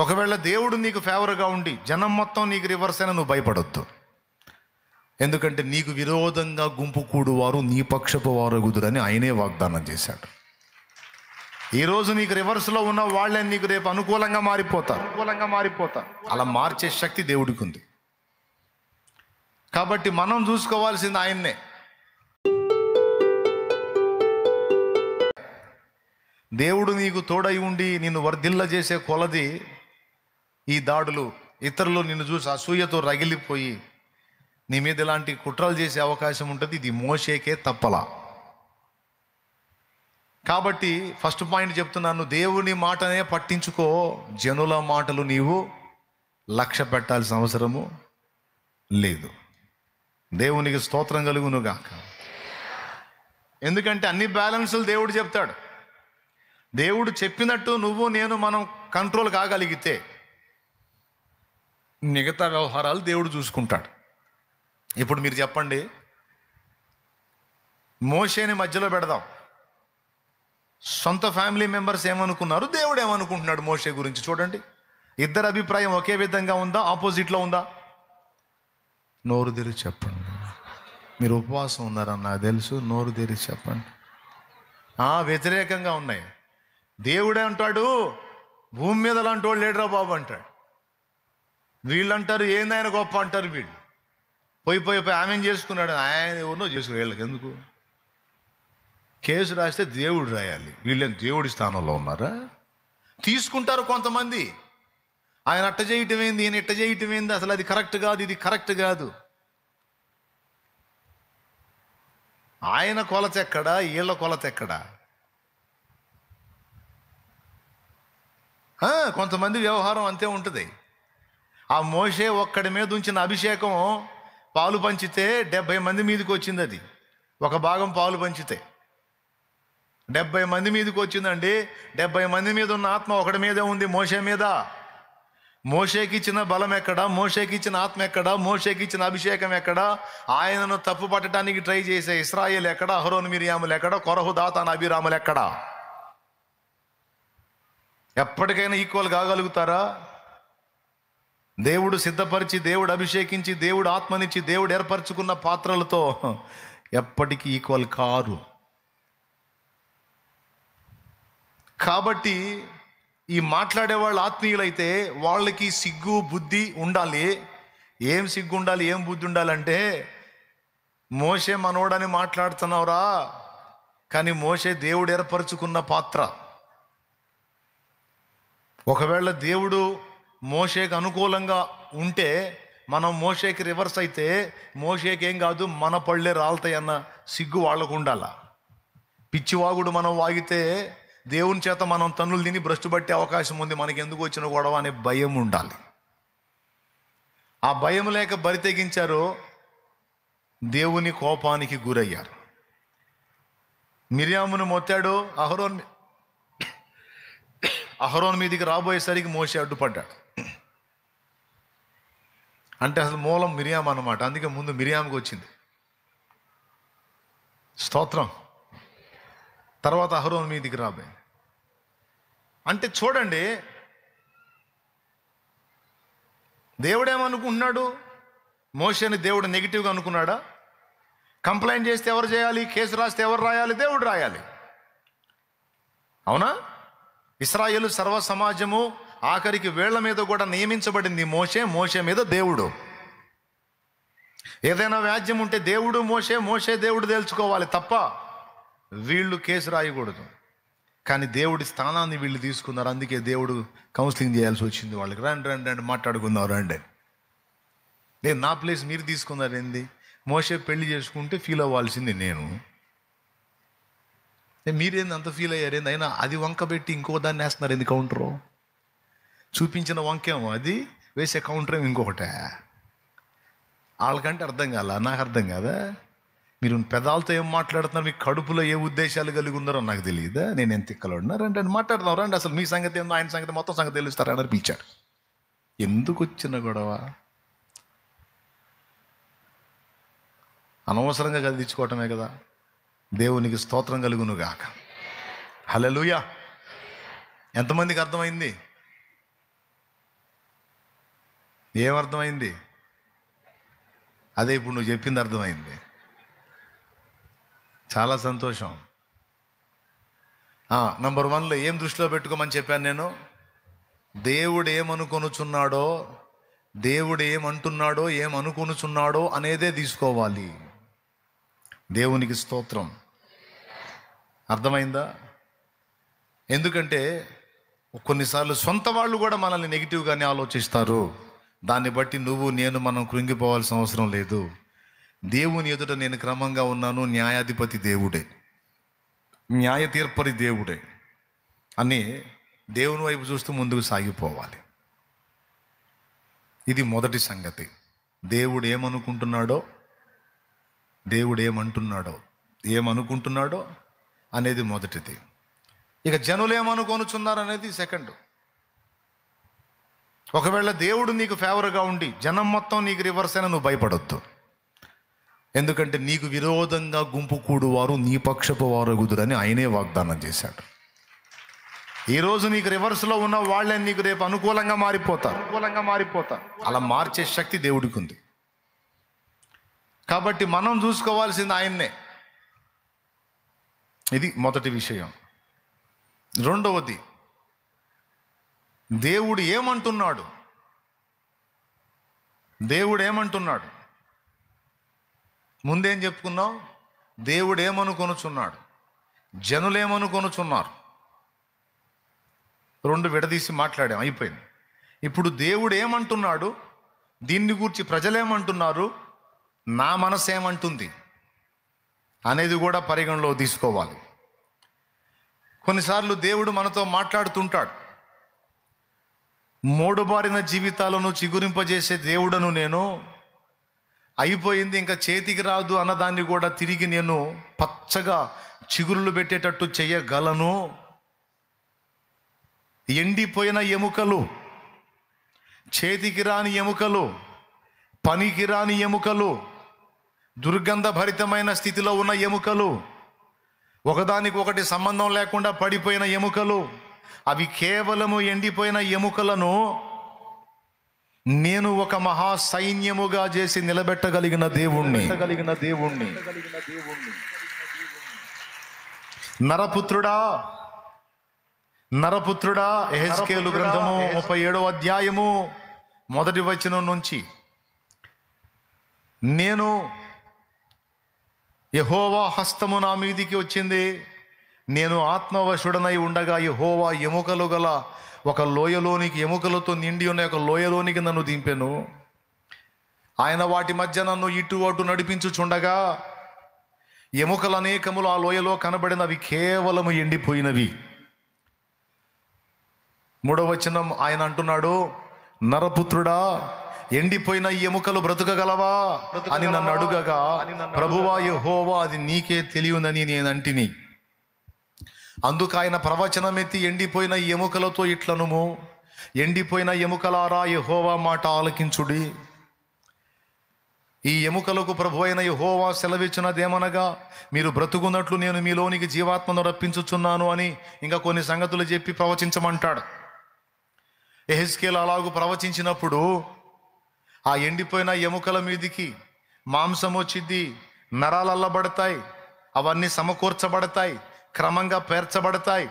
ఒకవేళ దేవుడు నీకు ఫేవర్గా ఉండి జనం మొత్తం నీకు రివర్స్ అయినా నువ్వు భయపడొద్దు. ఎందుకంటే నీకు విరోధంగా గుంపు కూడువారు నీ పక్షపు వారు గుదురని ఆయనే వాగ్దానం చేశాడు. ఈరోజు నీకు రివర్స్లో ఉన్న వాళ్ళే నీకు రేపు అనుకూలంగా మారిపోతారు. అలా మార్చే శక్తి దేవుడికి ఉంది. కాబట్టి మనం చూసుకోవాల్సింది ఆయన్నే. దేవుడు నీకు తోడై ఉండి నిన్ను వర్ధిల్ల చేసే కొలది ఈ దాడులు, ఇతరులు నిన్ను చూసి అసూయతో రగిలిపోయి నీ మీద ఇలాంటి కుట్రలు చేసే అవకాశం ఉంటుంది. ఇది మోషేకే తప్పలా. కాబట్టి ఫస్ట్ పాయింట్ చెప్తున్నాను, దేవుని మాటనే పట్టించుకో, జనుల మాటలు నీవు లక్ష్య పెట్టాల్సిన అవసరము లేదు. దేవునికి స్తోత్రం కలుగును గాక. ఎందుకంటే అన్ని బ్యాలెన్సులు దేవుడు చెప్తాడు. దేవుడు చెప్పినట్టు నువ్వు నేను మనం కంట్రోల్ కాగలిగితే మిగతా వ్యవహారాలు దేవుడు చూసుకుంటాడు. ఇప్పుడు మీరు చెప్పండి, మోషేని మధ్యలో పెడదాం. సొంత ఫ్యామిలీ మెంబర్స్ ఏమనుకున్నారు, దేవుడు ఏమనుకుంటున్నాడు మోషే గురించి చూడండి. ఇద్దరు అభిప్రాయం ఒకే విధంగా ఉందా, ఆపోజిట్లో ఉందా? నోరు తెరిచి చెప్పండి. మీరు ఉపవాసం ఉన్నారని నాకు తెలుసు. నోరు తెరిచి చెప్పండి. వ్యతిరేకంగా ఉన్నాయి. దేవుడే అంటాడు భూమి మీద లాంటి వాడు లేడురా బాబు అంటాడు. వీళ్ళు అంటారు ఏందాయన గొప్ప అంటారు. వీళ్ళు పోయి ఆమెను చేసుకున్నాడు. ఆయన ఎవరినో చేసుకుని వీళ్ళకి ఎందుకు? కేసు రాస్తే దేవుడు రాయాలి. వీళ్ళేం దేవుడి స్థానంలో ఉన్నారా? తీసుకుంటారు కొంతమంది. ఆయన అట్ట చేయటం ఏంది, ఈయన ఇట్ట చేయటం ఏంది, అసలు అది కరెక్ట్ కాదు, ఇది కరెక్ట్ కాదు. ఆయన కొలత ఎక్కడా, వీళ్ళ కొలత ఎక్కడా? కొంతమంది వ్యవహారం అంతే ఉంటుంది. ఆ మోషే ఒక్కడి మీద ఉంచిన అభిషేకం పాలు పంచితే 70 మంది మీదకి వచ్చింది. అది ఒక భాగం పాలు పంచితే 70 మంది మీదకి వచ్చిందండి. 70 మంది మీద ఉన్న ఆత్మ ఒకటి మీదే ఉంది, మోషే మీద. మోషేకి ఇచ్చిన బలం ఎక్కడా? మోషేకి ఇచ్చిన ఆత్మ ఎక్కడా? మోషేకి ఇచ్చిన అభిషేకం ఎక్కడా? ఆయనను తప్పు పట్టడానికి ట్రై చేసే ఇశ్రాయేల్ ఎక్కడా? అహరోను మిరియాములు ఎక్కడా? కొరహు దాతాను అబీరాములు ఎక్కడా? ఎప్పటికైనా ఈక్వల్ కాగలుగుతారా? దేవుడు సిద్ధపరిచి, దేవుడు అభిషేకించి, దేవుడు ఆత్మనిచ్చి, దేవుడు ఏర్పరచుకున్న పాత్రలతో ఎప్పటికీ ఈక్వల్ కారు. కాబట్టి ఈ మాట్లాడే వాళ్ళు ఆత్మీయులైతే వాళ్ళకి సిగ్గు బుద్ధి ఉండాలి. ఏం సిగ్గు ఉండాలి, ఏం బుద్ధి ఉండాలంటే, మోషే మనోడని మాట్లాడుతున్నావురా, కానీ మోషే దేవుడు ఏర్పరచుకున్న పాత్ర. ఒకవేళ దేవుడు మోషేకి అనుకూలంగా ఉంటే, మనం మోషేకి రివర్స్ అయితే మోషేకి ఏం కాదు, మన పళ్ళే రాలుతాయన్న సిగ్గు వాళ్ళకు ఉండాల. పిచ్చివాగుడు మనం వాగితే దేవుని చేత మనం తన్నులు తిని భ్రష్టు పట్టే అవకాశం ఉంది. మనకి ఎందుకు వచ్చిన గొడవ అనే భయం ఉండాలి. ఆ భయం లేక బరి తెగించారు, దేవుని కోపానికి గురయ్యారు. మిరియామును మొత్తాడు, అహరోన్ మీదికి రాబోయేసరికి మోషే అడ్డుపడ్డాడు. అంటే అసలు మూలం మిరియాం అన్నమాట. అందుకే ముందు మిరియాముకి వచ్చింది స్తోత్రం, తర్వాత అహరోన్ మీదికి రాబోయింది. అంటే చూడండి, దేవుడేమనుకుంటున్నాడు? మోషేని దేవుడు నెగిటివ్గా అనుకున్నాడా? కంప్లైంట్ చేస్తే ఎవరు చేయాలి? కేసు రాస్తే ఎవరు రాయాలి? దేవుడు రాయాలి. అవునా? ఇశ్రాయేలు సర్వ సమాజము ఆఖరికి వేళ్ల మీద కూడా నియమించబడింది మోషే మీద దేవుడు. ఏదైనా వ్యాజ్యం ఉంటే దేవుడు మోషే దేవుడు తేల్చుకోవాలి తప్ప వీళ్ళు కేసు రాయకూడదు. కానీ దేవుడి స్థానాన్ని వీళ్ళు తీసుకున్నారు. అందుకే దేవుడు కౌన్సిలింగ్ చేయాల్సి వచ్చింది వాళ్ళకి. రండి మాట్లాడుకుందాం రండి. నేను నా ప్లేస్ మీరు తీసుకున్నారు ఏంది? మోషే పెళ్లి చేసుకుంటే ఫీల్ అవ్వాల్సింది నేను. మీరేంది అంత ఫీల్ అయ్యారేంది? అయినా అది వంక పెట్టి ఇంకో దాన్ని వేస్తున్నారు ఏంది? కౌంటరు చూపించిన వంకేమో అది, వేసే కౌంటర్ ఏమో ఇంకొకటే. వాళ్ళకంటే అర్థం కాల, నాకు అర్థం కాదా? మీరు పెదాలతో ఏం మాట్లాడుతున్నారు, మీ కడుపులో ఏ ఉద్దేశాలు కలిగి ఉన్నారో నాకు తెలియదా? నేను ఎంత తిక్కలున్నా రండి మాట్లాడుతున్నాం రండి, అసలు మీ సంగతి ఏందో ఆయన సంగతి మొత్తం సంగతి తెలుస్తారని పిలిచాడు. ఎందుకు వచ్చిన గొడవ? అనవసరంగా కదిలించుకోవటమే కదా. దేవునికి స్తోత్రం కలుగును గాక. హల్లెలూయా. ఎంతమందికి అర్థమైంది? ఏమర్థమైంది? అదే ఇప్పుడు నువ్వు చెప్పింది అర్థమైంది. చాలా సంతోషం. నంబర్ 1లో ఏం దృష్టిలో పెట్టుకోమని చెప్పాను నేను? దేవుడు ఏమనుకొనుచున్నాడో, దేవుడు ఏమంటున్నాడో, ఏమనుకొనుచున్నాడో అనేదే తీసుకోవాలి. దేవునికి స్తోత్రం. అర్థమైందా? ఎందుకంటే కొన్నిసార్లు సొంత వాళ్ళు కూడా మనల్ని నెగిటివ్గానే ఆలోచిస్తారు. దాన్ని బట్టి నువ్వు నేను మనం కృంగిపోవాల్సిన అవసరం లేదు. దేవుని ఎదుట నేను క్రమంగా ఉన్నాను, న్యాయాధిపతి దేవుడే, న్యాయ తీర్పరి దేవుడే అని దేవుని వైపు చూస్తూ ముందుకు సాగిపోవాలి. ఇది మొదటి సంగతి. దేవుడు ఏమనుకుంటున్నాడో, దేవుడు ఏమంటున్నాడో, ఏమనుకుంటున్నాడో అనేది మొదటిది. ఇక జనులు ఏమనుకొనుచున్నారు అనేది సెకండ్. ఒకవేళ దేవుడు నీకు ఫేవర్గా ఉండి జనం మొత్తం నీకు రివర్స్ అయినా నువ్వు భయపడొద్దు. ఎందుకంటే నీకు విరోధంగా గుంపు కూడువారు నీ పక్షపు వారగుదురని ఆయనే వాగ్దానం చేశాడు. ఈరోజు నీకు రివర్స్లో ఉన్న వాళ్ళే నీకు రేపు అనుకూలంగా మారిపోతారు. అలా మార్చే శక్తి దేవుడికి ఉంది. కాబట్టి మనం చూసుకోవాల్సింది ఆయన్నే. ఇది మొదటి విషయం. రెండవది, దేవుడు ఏమంటున్నాడు? దేవుడు ఏమంటున్నాడు? ముందేం చెప్పుకున్నాం? దేవుడు ఏమనుకొనుచున్నాడు, జనులు ఏమనుకొనుచున్నారు. రెండు విడదీసి మాట్లాడాం, అయిపోయింది. ఇప్పుడు దేవుడు ఏమంటున్నాడు, దీన్ని గురించి ప్రజలేమంటున్నారు, నా మనసు ఏమంటుంది అనేది కూడా పరిగణలో తీసుకోవాలి. కొన్నిసార్లు దేవుడు మనతో మాట్లాడుతుంటాడు. మోడుబారిన జీవితాలను చిగురింపజేసే దేవుడను నేను, అయిపోయింది ఇంకా చేతికి రాదు అన్నదాన్ని కూడా తిరిగి నేను పచ్చగా చిగురులు పెట్టేటట్టు చేయగలను. ఎండిపోయిన ఎముకలు, చేతికి రాని ఎముకలు, పనికి రాని ఎముకలు, దుర్గంధభరితమైన స్థితిలో ఉన్న ఎముకలు, ఒకదానికి ఒకటి సంబంధం లేకుండా పడిపోయిన ఎముకలు, అవి కేవలము ఎండిపోయిన ఎముకలను నేను ఒక మహా సైన్యముగా చేసి నిలబెట్టగలిగిన దేవుణ్ణి. నరపుత్రుడా, యెహెజ్కేలు గ్రంథము 37వ అధ్యాయము 1వ వచనం నుంచి, నేను యెహోవా హస్తము నా మీదికి వచ్చింది, నేను ఆత్మవశుడనై ఉండగా యెహోవా ఎముకలు గల ఒక లోయలోనికి, ఎముకలతో నిండి ఉన్న ఒక లోయలోనికి నన్ను దింపెను. ఆయన వాటి మధ్య నన్ను ఇటు అటు నడిపించుచుండగా ఎముకలు అనేకములు ఆ లోయలో కనబడినవి కేవలము ఎండిపోయినవి. 3వ వచనం ఆయన అంటున్నాడు, నరపుత్రుడా, ఎండిపోయిన ఎముకలు బ్రతుకగలవా అని నన్ను అడుగగా, ప్రభువా యెహోవా అది నీకే తెలియనని నేనంటిని. అందుకు ఆయన ప్రవచనం ఎత్తి, ఎండిపోయిన ఎముకలతో ఇట్లనుము, ఎండిపోయిన ఎముకలారా యెహోవా మాట ఆలకించుడి. ఈ ఎముకలకు ప్రభు అయిన యెహోవా సెలవిచ్చినదేమనగా, మీరు బ్రతుకున్నట్లు నేను మీలోనికి జీవాత్మను రప్పించుచున్నాను అని ఇంకా కొన్ని సంగతులు చెప్పి ప్రవచించమంటాడు. యెహెజ్కేలు అలాగూ ప్రవచించినప్పుడు ఆ ఎండిపోయిన ఎముకల మీదికి మాంసం వచ్చింది, నరాలు అల్లబడతాయి, అవన్నీ సమకూర్చబడతాయి, క్రమంగా పేర్చబడతాయి.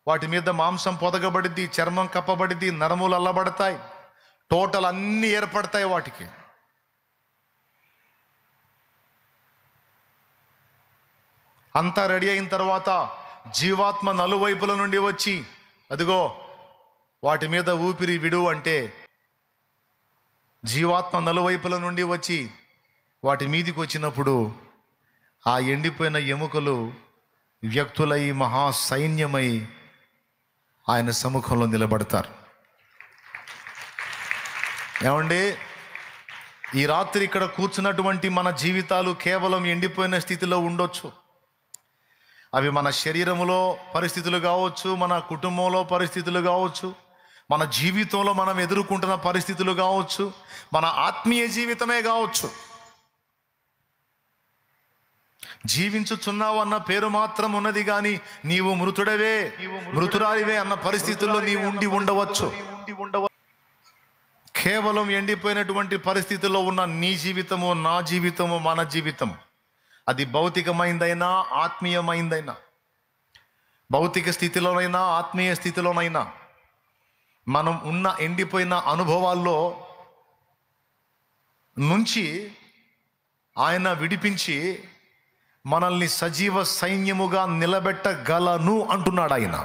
వాటి మీద మాంసం పొదగబడిద్ది, చర్మం కప్పబడిద్ది, నరములు అల్లబడతాయి, టోటల్ అన్నీ ఏర్పడతాయి. వాటికి అంతా రెడీ అయిన తర్వాత జీవాత్మ నలువైపుల నుండి వచ్చి, అదిగో వాటి మీద ఊపిరి విడు అంటే, జీవాత్మ నలువైపుల నుండి వచ్చి వాటి మీదికి వచ్చినప్పుడు ఆ ఎండిపోయిన ఎముకలు వ్యక్తులై మహా సైన్యమై ఆయన సముఖంలో నిలబడతారు. ఏమండి, ఈ రాత్రి ఇక్కడ కూర్చున్నటువంటి మన జీవితాలు కేవలం ఎండిపోయిన స్థితిలో ఉండొచ్చు. అవి మన శరీరములో పరిస్థితులు కావచ్చు, మన కుటుంబంలో పరిస్థితులు కావచ్చు, మన జీవితంలో మనం ఎదుర్కొంటున్న పరిస్థితులు కావచ్చు, మన ఆత్మీయ జీవితమే కావచ్చు. జీవించుచున్నావు అన్న పేరు మాత్రం ఉన్నది కానీ నీవు మృతుడవే, మృతురాలివే అన్న పరిస్థితుల్లో నీవు ఉండి ఉండవచ్చు. కేవలం ఎండిపోయినటువంటి పరిస్థితుల్లో ఉన్న నీ జీవితము, నా జీవితము, మన జీవితం, అది భౌతికమైందైనా ఆత్మీయమైందైనా, భౌతిక స్థితిలోనైనా ఆత్మీయ స్థితిలోనైనా, మనం ఉన్న ఎండిపోయిన అనుభవాల్లో నుంచి ఆయన విడిపించి మనల్ని సజీవ సైన్యముగా నిలబెట్టగలను అంటున్నాడు ఆయన.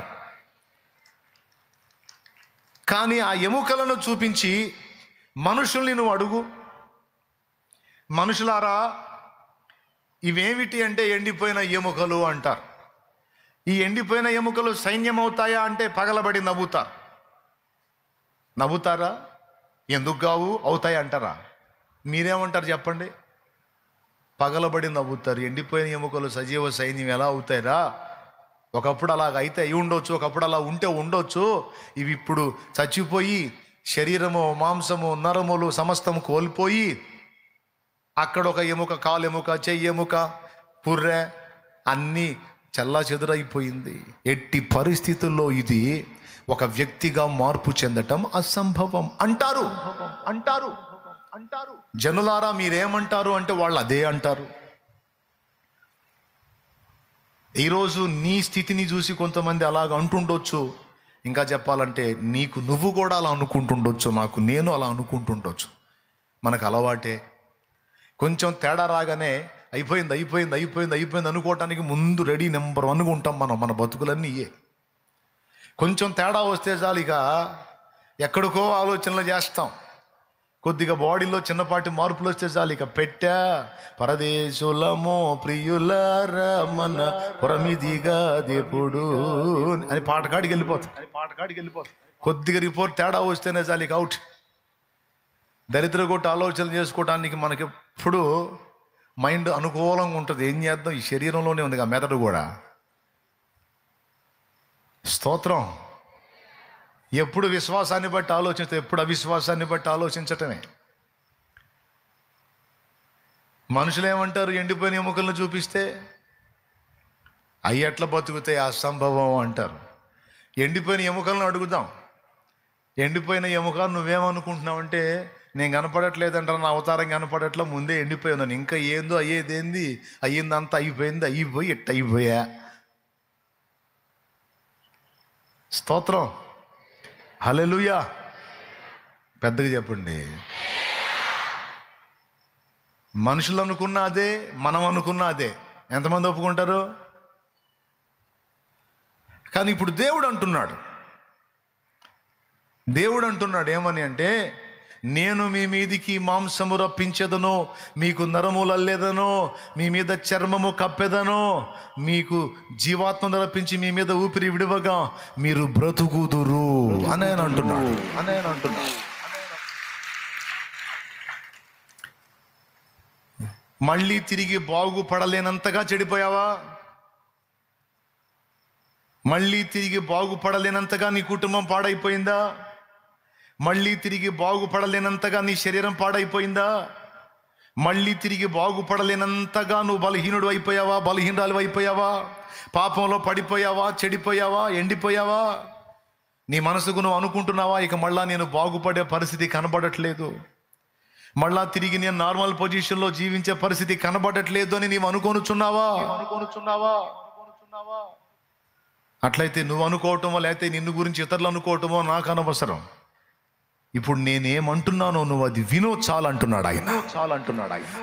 కానీ ఆ ఎముకలను చూపించి మనుషుల్ని నువ్వు అడుగు, మనుషులారా ఇవేమిటి అంటే ఎండిపోయిన ఎముకలు అంటారు. ఈ ఎండిపోయిన ఎముకలు సైన్యం అవుతాయా అంటే పగలబడి నవ్వుతారా? ఎందుకు కావు, అవుతాయి అంటారా? మీరేమంటారు చెప్పండి? పగలబడి నవ్వుతారు. ఎండిపోయిన ఎముకలు సజీవ సైన్యం ఎలా అవుతాయిరా? ఒకప్పుడు అలాగ అయితే అయి ఉండొచ్చు, ఒకప్పుడు అలా ఉంటే ఉండొచ్చు. ఇవి ఇప్పుడు చచ్చిపోయి శరీరము, మాంసము, నరములు సమస్తం కోల్పోయి అక్కడ ఒక ఎముక, కాలెముక, చెయ్యెముక, పుర్రె అన్నీ చల్లా చెదురైపోయింది. ఎట్టి పరిస్థితుల్లో ఇది ఒక వ్యక్తిగా మార్పు చెందటం అసంభవం అంటారు. జనులారా మీరేమంటారు అంటే వాళ్ళు అదే అంటారు. ఈరోజు నీ స్థితిని చూసి కొంతమంది అలాగ అంటుండొచ్చు. ఇంకా చెప్పాలంటే నీకు నువ్వు కూడా అలా అనుకుంటుండొచ్చు, నేను అలా అనుకుంటుండొచ్చు. మనకు అలవాటే. కొంచెం తేడా రాగానే అయిపోయింది అనుకోవటానికి ముందు రెడీ నెంబర్ 1గా ఉంటాం మనం. మన బతుకులన్నీ ఇయే. కొంచెం తేడా వస్తే చాలు ఇక ఎక్కడికో ఆలోచనలు చేస్తాం. కొద్దిగా బాడీలో చిన్నపాటి మార్పులు వస్తే చాలు ఇక పరదేశులమో ప్రియులారా మన పురమిదిగా దేవుడు అని పాటకాడికి వెళ్ళిపోతాం. కొద్దిగా రిపోర్ట్ తేడా వస్తేనే చాలు ఇక అవుట్. దరిద్ర కొట్టి ఆలోచనలు చేసుకోవడానికి మనకి ఎప్పుడు మైండ్ అనుకూలంగా ఉంటుంది. ఏం చేద్దాం, ఈ శరీరంలోనే ఉంది ఆ మెదడు కూడా. స్తోత్రం. ఎప్పుడు విశ్వాసాన్ని బట్టి ఆలోచిస్తే, ఎప్పుడు అవిశ్వాసాన్ని బట్టి ఆలోచించటమే. మనుషులు ఏమంటారు? ఎండిపోయిన ఎముకలను చూపిస్తే అవి ఎట్లా బతుకుతాయి, అసంభవం అంటారు. ఎండిపోయిన ఎముకలను అడుగుదాం. ఎండిపోయిన ఎముక నువ్వేమనుకుంటున్నావు అంటే, నేను కనపడట్లేదంటారా, నా అవతారం కనపడట్లా, ముందే ఎండిపోయిందని. ఇంకా ఏందో అయ్యేదేంది, అయ్యిందంతా అయిపోయి ఎట్ట అయిపోయా. స్తోత్రం. హల్లెలూయా. పెద్దగా చెప్పండి. మనుషులు అనుకున్నా అదే, మనం అనుకున్నా అదే. ఎంతమంది ఒప్పుకుంటారు? కానీ ఇప్పుడు దేవుడు అంటున్నాడు ఏమని అంటే, నేను మీ మీదికి మాంసము రప్పించెదను, మీకు నరములు అల్లేదను, మీ మీద చర్మము కప్పెదను, మీకు జీవాత్మను రప్పించి మీ మీద ఊపిరి విడువగా మీరు బ్రతుకుదురు అని ఆయన అంటున్నాడు. మళ్ళీ తిరిగి బాగుపడలేనంతగా చెడిపోయావా? మళ్ళీ తిరిగి బాగుపడలేనంతగా నీ కుటుంబం పాడైపోయిందా? మళ్ళీ తిరిగి బాగుపడలేనంతగా నీ శరీరం పాడైపోయిందా? మళ్ళీ తిరిగి బాగుపడలేనంతగా నువ్వు బలహీనుడు అయిపోయావా, బలహీనరాలు అయిపోయావా? పాపంలో పడిపోయావా, చెడిపోయావా, ఎండిపోయావా? నీ మనసుకు నువ్వు అనుకుంటున్నావా, ఇక మళ్ళా నేను బాగుపడే పరిస్థితి కనబడట్లేదు, మళ్ళా తిరిగి నేను నార్మల్ పొజిషన్లో జీవించే పరిస్థితి కనబడట్లేదు అని నీవు అనుకొనుచున్నావా? అట్లయితే నువ్వు అనుకోవటమో లేకపోతే నిన్ను గురించి ఇతరులు అనుకోవటమో నాకు అనవసరం. ఇప్పుడు నేనేమంటున్నానో నువ్వు అది వినో చాలు అంటున్నాడు ఆయన.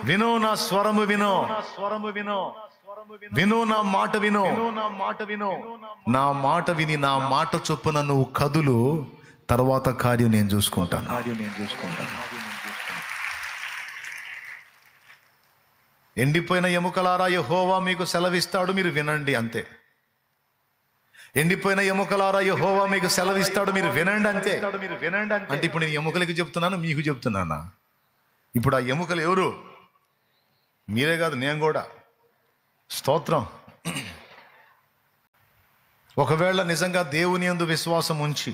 వినో నా స్వరము, వినో నా మాట వినో. నా మాట విని నా మాట చొప్పున నువ్వు కదులు, తర్వాత కార్యం నేను చూసుకుంటాను. ఎండిపోయిన ఎముకలారా యెహోవా మీకు సెలవిస్తాడు, మీరు వినండి అంతే. ఎండిపోయిన ఎముకలారా యెహోవా మీకు సెలవిస్తాడు, మీరు వినండి అంతే. అంటే ఇప్పుడు నేను ఎముకలకి చెప్తున్నాను, మీకు చెప్తున్నానా? ఇప్పుడు ఆ ఎముకలు ఎవరు? మీరే కాదు, నేను కూడా. స్తోత్రం. ఒకవేళ నిజంగా దేవుని యందు విశ్వాసం ఉంచి,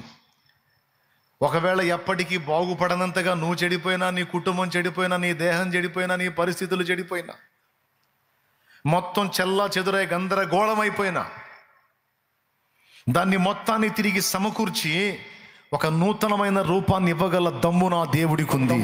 ఒకవేళ ఎప్పటికీ బాగుపడనంతగా నువ్వు చెడిపోయినా, నీ కుటుంబం చెడిపోయినా, నీ దేహం చెడిపోయినా, నీ పరిస్థితులు చెడిపోయినా, మొత్తం చెల్లా చెదురై గందరగోళమైపోయినా, దాన్ని మొత్తాన్ని తిరిగి సమకూర్చి ఒక నూతనమైన రూపాన్ని ఇవ్వగల దమ్ము నా దేవుడికి ఉంది.